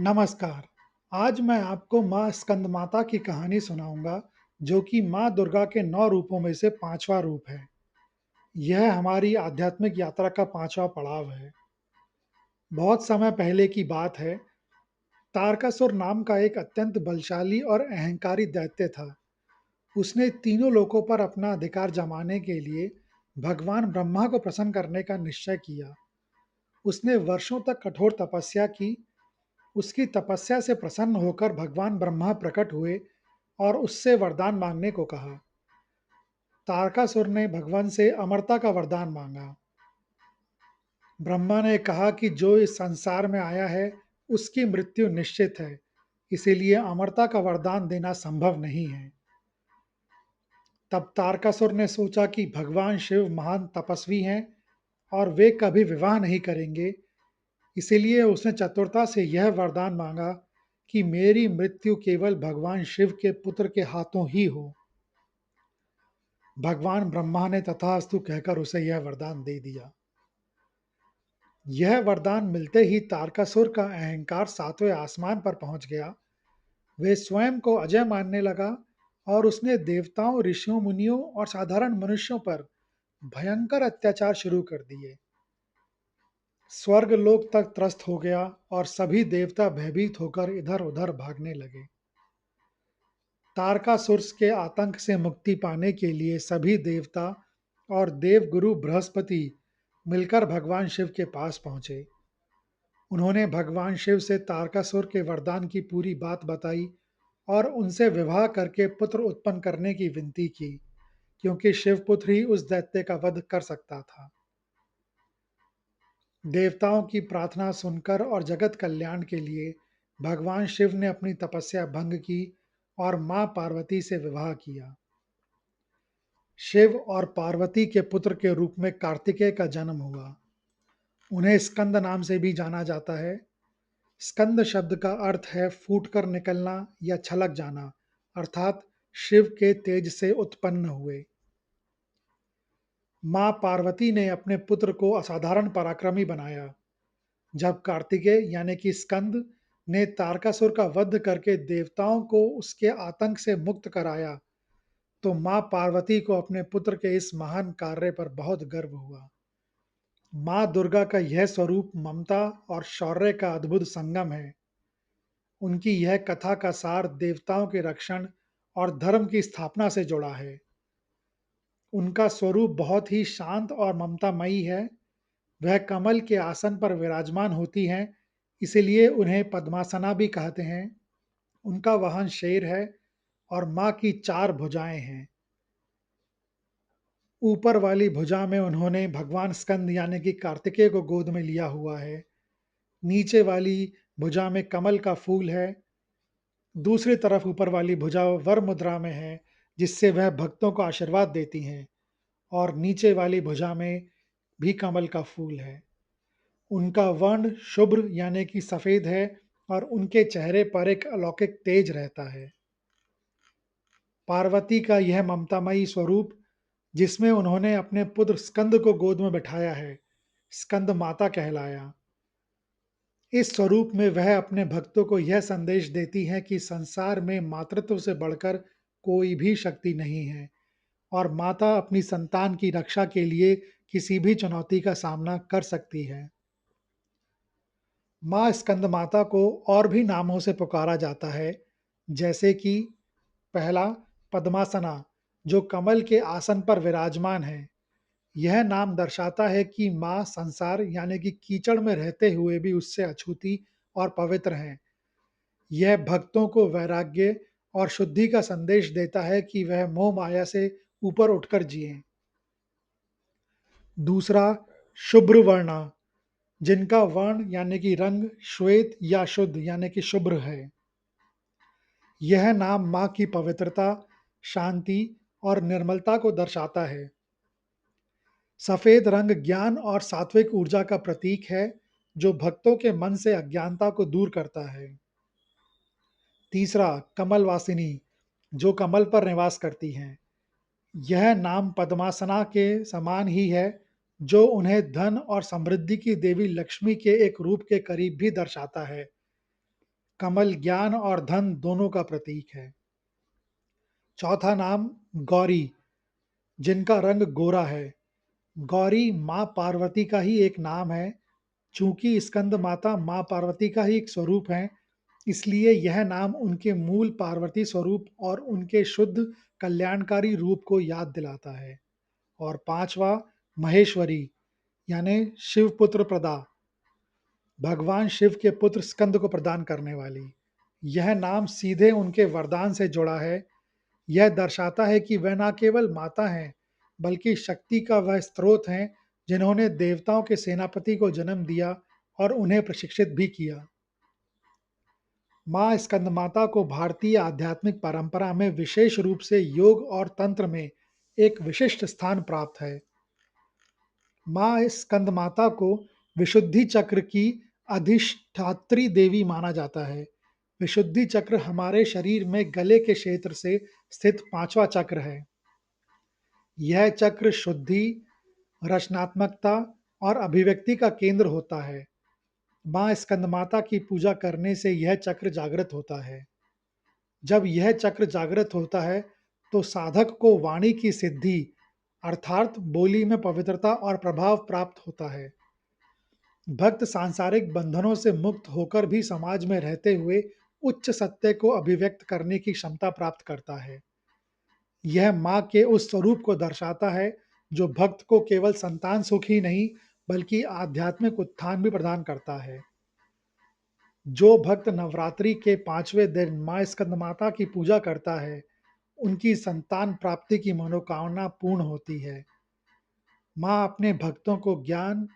नमस्कार। आज मैं आपको माँ स्कंदमाता की कहानी सुनाऊंगा, जो कि माँ दुर्गा के 9 रूपों में से 5वां रूप है। यह हमारी आध्यात्मिक यात्रा का 5वां पड़ाव है। बहुत समय पहले की बात है, तारकासुर नाम का एक अत्यंत बलशाली और अहंकारी दैत्य था। उसने तीनों लोकों पर अपना अधिकार जमाने के लिए भगवान ब्रह्मा को प्रसन्न करने का निश्चय किया। उसने वर्षों तक कठोर तपस्या की। उसकी तपस्या से प्रसन्न होकर भगवान ब्रह्मा प्रकट हुए और उससे वरदान मांगने को कहा। तारकासुर ने भगवान से अमरता का वरदान मांगा। ब्रह्मा ने कहा कि जो इस संसार में आया है, उसकी मृत्यु निश्चित है, इसीलिए अमरता का वरदान देना संभव नहीं है। तब तारकासुर ने सोचा कि भगवान शिव महान तपस्वी हैं और वे कभी विवाह नहीं करेंगे, इसीलिए उसने चतुरता से यह वरदान मांगा कि मेरी मृत्यु केवल भगवान शिव के पुत्र के हाथों ही हो। भगवान ब्रह्मा ने तथास्तु कहकर उसे यह वरदान दे दिया। यह वरदान मिलते ही तारकासुर का अहंकार 7वें आसमान पर पहुंच गया। वे स्वयं को अजय मानने लगा और उसने देवताओं, ऋषियों, मुनियों और साधारण मनुष्यों पर भयंकर अत्याचार शुरू कर दिए। स्वर्ग लोक तक त्रस्त हो गया और सभी देवता भयभीत होकर इधर-उधर भागने लगे। तारकासुर के आतंक से मुक्ति पाने के लिए सभी देवता और देवगुरु बृहस्पति मिलकर भगवान शिव के पास पहुंचे। उन्होंने भगवान शिव से तारकासुर के वरदान की पूरी बात बताई और उनसे विवाह करके पुत्र उत्पन्न करने की विनती की, क्योंकि शिवपुत्र ही उस दैत्य का वध कर सकता था। देवताओं की प्रार्थना सुनकर और जगत कल्याण के लिए भगवान शिव ने अपनी तपस्या भंग की और मां पार्वती से विवाह किया। शिव और पार्वती के पुत्र के रूप में कार्तिकेय का जन्म हुआ। उन्हें स्कंद नाम से भी जाना जाता है। स्कंद शब्द का अर्थ है फूटकर निकलना या छलक जाना, अर्थात शिव के तेज से उत्पन्न हुए। मां पार्वती ने अपने पुत्र को असाधारण पराक्रमी बनाया। जब कार्तिकेय यानी कि स्कंद ने तारकासुर का वध करके देवताओं को उसके आतंक से मुक्त कराया, तो मां पार्वती को अपने पुत्र के इस महान कार्य पर बहुत गर्व हुआ। मां दुर्गा का यह स्वरूप ममता और शौर्य का अद्भुत संगम है। उनकी यह कथा का सार देवताओं के रक्षण और धर्म की स्थापना से जुड़ा है। उनका स्वरूप बहुत ही शांत और ममतामयी है। वह कमल के आसन पर विराजमान होती हैं, इसीलिए उन्हें पद्मासना भी कहते हैं। उनका वाहन शेर है और माँ की 4 भुजाएं हैं। ऊपर वाली भुजा में उन्होंने भगवान स्कंद यानी कि कार्तिकेय को गोद में लिया हुआ है। नीचे वाली भुजा में कमल का फूल है। दूसरी तरफ ऊपर वाली भुजा वर मुद्रा में है, जिससे वह भक्तों को आशीर्वाद देती हैं, और नीचे वाली भुजा में भी कमल का फूल है। उनका वर्ण शुभ्र यानी कि सफेद है और उनके चेहरे पर एक अलौकिक तेज रहता है। पार्वती का यह ममतामयी स्वरूप, जिसमें उन्होंने अपने पुत्र स्कंद को गोद में बिठाया है, स्कंद माता कहलाया। इस स्वरूप में वह अपने भक्तों को यह संदेश देती हैं कि संसार में मातृत्व से बढ़कर कोई भी शक्ति नहीं है और माता अपनी संतान की रक्षा के लिए किसी भी चुनौती का सामना कर सकती है। माँ स्कंदमाता को और भी नामों से पुकारा जाता है, जैसे कि पहला पद्मासना, जो कमल के आसन पर विराजमान है। यह नाम दर्शाता है कि माँ संसार यानी कि कीचड़ में रहते हुए भी उससे अछूती और पवित्र हैं। यह भक्तों को वैराग्य और शुद्धि का संदेश देता है कि वह मोह माया से ऊपर उठकर जिएं। दूसरा, शुभ्र वर्णा, जिनका वर्ण यानी कि रंग श्वेत या शुद्ध यानी कि शुभ्र है। यह नाम माँ की पवित्रता, शांति और निर्मलता को दर्शाता है। सफेद रंग ज्ञान और सात्विक ऊर्जा का प्रतीक है, जो भक्तों के मन से अज्ञानता को दूर करता है। तीसरा, कमलवासिनी, जो कमल पर निवास करती हैं। यह नाम पद्मासना के समान ही है, जो उन्हें धन और समृद्धि की देवी लक्ष्मी के एक रूप के करीब भी दर्शाता है। कमल ज्ञान और धन दोनों का प्रतीक है। चौथा नाम गौरी, जिनका रंग गोरा है। गौरी माँ पार्वती का ही एक नाम है। चूंकि स्कंद माता माँ पार्वती का ही एक स्वरूप है, इसलिए यह नाम उनके मूल पार्वती स्वरूप और उनके शुद्ध कल्याणकारी रूप को याद दिलाता है। और पांचवा महेश्वरी, यानी शिवपुत्र प्रदा, भगवान शिव के पुत्र स्कंद को प्रदान करने वाली। यह नाम सीधे उनके वरदान से जुड़ा है। यह दर्शाता है कि वह न केवल माता हैं, बल्कि शक्ति का वह स्रोत हैं जिन्होंने देवताओं के सेनापति को जन्म दिया और उन्हें प्रशिक्षित भी किया। माँ स्कंदमाता को भारतीय आध्यात्मिक परंपरा में विशेष रूप से योग और तंत्र में एक विशिष्ट स्थान प्राप्त है। माँ स्कंदमाता को विशुद्धि चक्र की अधिष्ठात्री देवी माना जाता है। विशुद्धि चक्र हमारे शरीर में गले के क्षेत्र से स्थित पांचवा चक्र है। यह चक्र शुद्धि, रचनात्मकता और अभिव्यक्ति का केंद्र होता है। माँ स्कंदमाता की पूजा करने से यह चक्र जागृत होता है। जब यह चक्र जागृत होता है, तो साधक को वाणी की सिद्धि अर्थात बोली में पवित्रता और प्रभाव प्राप्त होता है। भक्त सांसारिक बंधनों से मुक्त होकर भी समाज में रहते हुए उच्च सत्य को अभिव्यक्त करने की क्षमता प्राप्त करता है। यह माँ के उस स्वरूप को दर्शाता है जो भक्त को केवल संतान सुख ही नहीं, बल्कि आध्यात्मिक उत्थान भी प्रदान करता है। जो भक्त नवरात्रि के पांचवें दिन माँ स्कंदमाता की पूजा करता है, उनकी संतान प्राप्ति की मनोकामना पूर्ण होती है। माँ अपने भक्तों को ज्ञान,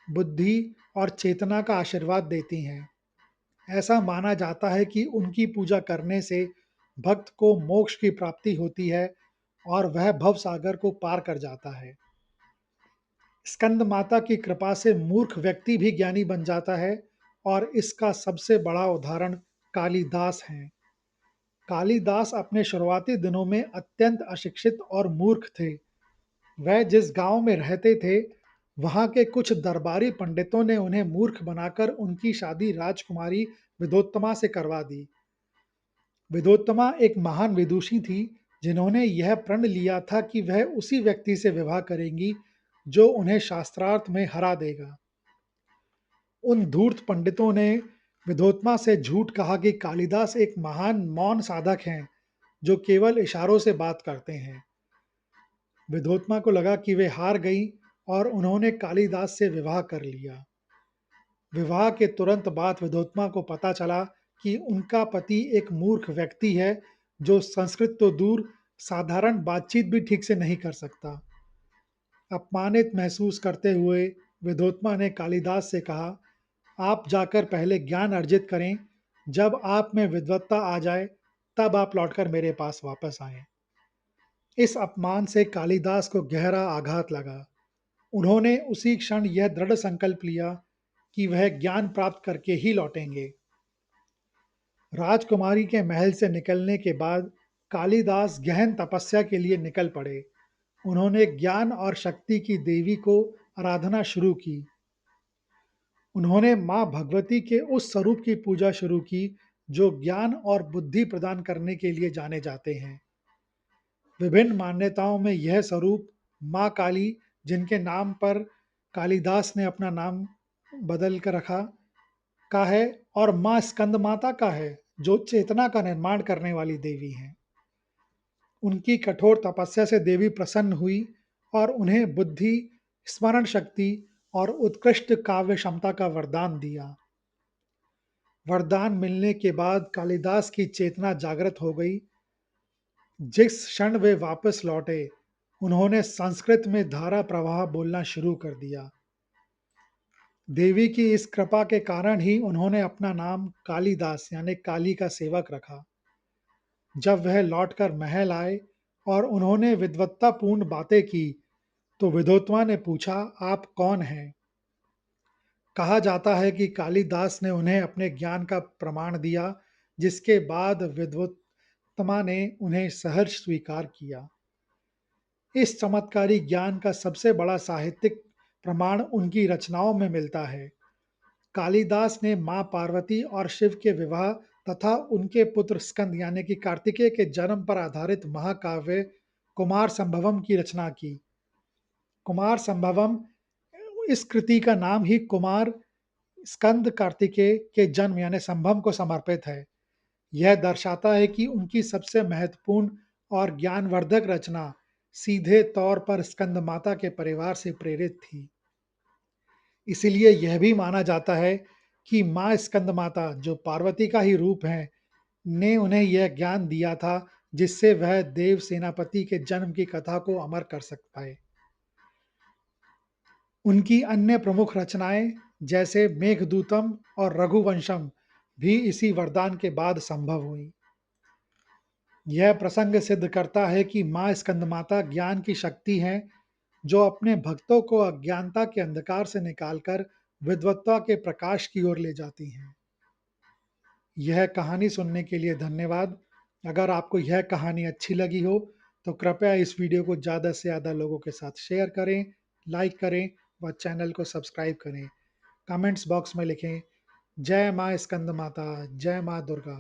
बुद्धि और चेतना का आशीर्वाद देती हैं। ऐसा माना जाता है कि उनकी पूजा करने से भक्त को मोक्ष की प्राप्ति होती है और वह भव सागर को पार कर जाता है। स्कंद माता की कृपा से मूर्ख व्यक्ति भी ज्ञानी बन जाता है और इसका सबसे बड़ा उदाहरण कालिदास हैं। कालिदास अपने शुरुआती दिनों में अत्यंत अशिक्षित और मूर्ख थे। वह जिस गांव में रहते थे, वहां के कुछ दरबारी पंडितों ने उन्हें मूर्ख बनाकर उनकी शादी राजकुमारी विदोत्तमा से करवा दी। विदोत्तमा एक महान विदुषी थी, जिन्होंने यह प्रण लिया था कि वह उसी व्यक्ति से विवाह करेंगी जो उन्हें शास्त्रार्थ में हरा देगा। उन धूर्त पंडितों ने विदोत्तमा से झूठ कहा कि कालिदास एक महान मौन साधक हैं जो केवल इशारों से बात करते हैं। विदोत्तमा को लगा कि वे हार गई और उन्होंने कालिदास से विवाह कर लिया। विवाह के तुरंत बाद विदोत्तमा को पता चला कि उनका पति एक मूर्ख व्यक्ति है जो संस्कृत तो दूर, साधारण बातचीत भी ठीक से नहीं कर सकता। अपमानित महसूस करते हुए विदोत्तमा ने कालिदास से कहा, आप जाकर पहले ज्ञान अर्जित करें। जब आप में विद्वत्ता आ जाए, तब आप लौटकर मेरे पास वापस आएं। इस अपमान से कालिदास को गहरा आघात लगा। उन्होंने उसी क्षण यह दृढ़ संकल्प लिया कि वह ज्ञान प्राप्त करके ही लौटेंगे। राजकुमारी के महल से निकलने के बाद कालिदास गहन तपस्या के लिए निकल पड़े। उन्होंने ज्ञान और शक्ति की देवी को आराधना शुरू की। उन्होंने माँ भगवती के उस स्वरूप की पूजा शुरू की जो ज्ञान और बुद्धि प्रदान करने के लिए जाने जाते हैं। विभिन्न मान्यताओं में यह स्वरूप माँ काली, जिनके नाम पर कालिदास ने अपना नाम बदल कर रखा, का है, और माँ स्कंदमाता का है, जो चेतना का निर्माण करने वाली देवी हैं। उनकी कठोर तपस्या से देवी प्रसन्न हुई और उन्हें बुद्धि, स्मरण शक्ति और उत्कृष्ट काव्य क्षमता का वरदान दिया। वरदान मिलने के बाद कालिदास की चेतना जागृत हो गई। जिस क्षण वे वापस लौटे, उन्होंने संस्कृत में धारा प्रवाह बोलना शुरू कर दिया। देवी की इस कृपा के कारण ही उन्होंने अपना नाम कालिदास यानी काली का सेवक रखा। जब वह लौटकर महल आए और उन्होंने विद्वत्तापूर्ण बातें की, तो विदोत्तमा ने पूछा, आप कौन हैं? कहा जाता है कि कालिदास ने उन्हें अपने ज्ञान का प्रमाण दिया, जिसके बाद विद्वत्तमा ने उन्हें सहर्ष स्वीकार किया। इस चमत्कारी ज्ञान का सबसे बड़ा साहित्यिक प्रमाण उनकी रचनाओं में मिलता है। कालिदास ने माँ पार्वती और शिव के विवाह तथा उनके पुत्र स्कंद यानी कि कार्तिकेय के जन्म पर आधारित महाकाव्य कुमार संभवम की रचना की। कुमार संभवम इस कृति का नाम ही कुमार स्कंद कार्तिकेय के जन्म यानी संभव को समर्पित है। यह दर्शाता है कि उनकी सबसे महत्वपूर्ण और ज्ञानवर्धक रचना सीधे तौर पर स्कंद माता के परिवार से प्रेरित थी। इसीलिए यह भी माना जाता है कि माँ स्कंद माता, जो पार्वती का ही रूप हैं, ने उन्हें यह ज्ञान दिया था जिससे वह देव सेनापति के जन्म की कथा को अमर कर सक पाए। उनकी अन्य प्रमुख रचनाएं जैसे मेघदूतम और रघुवंशम भी इसी वरदान के बाद संभव हुई। यह प्रसंग सिद्ध करता है कि माँ स्कंदमाता ज्ञान की शक्ति हैं, जो अपने भक्तों को अज्ञानता के अंधकार से निकालकर विद्वत्ता के प्रकाश की ओर ले जाती हैं। यह कहानी सुनने के लिए धन्यवाद। अगर आपको यह कहानी अच्छी लगी हो तो कृपया इस वीडियो को ज़्यादा से ज़्यादा लोगों के साथ शेयर करें, लाइक करें व चैनल को सब्सक्राइब करें। कमेंट्स बॉक्स में लिखें, जय माँ स्कंद माता, जय माँ दुर्गा।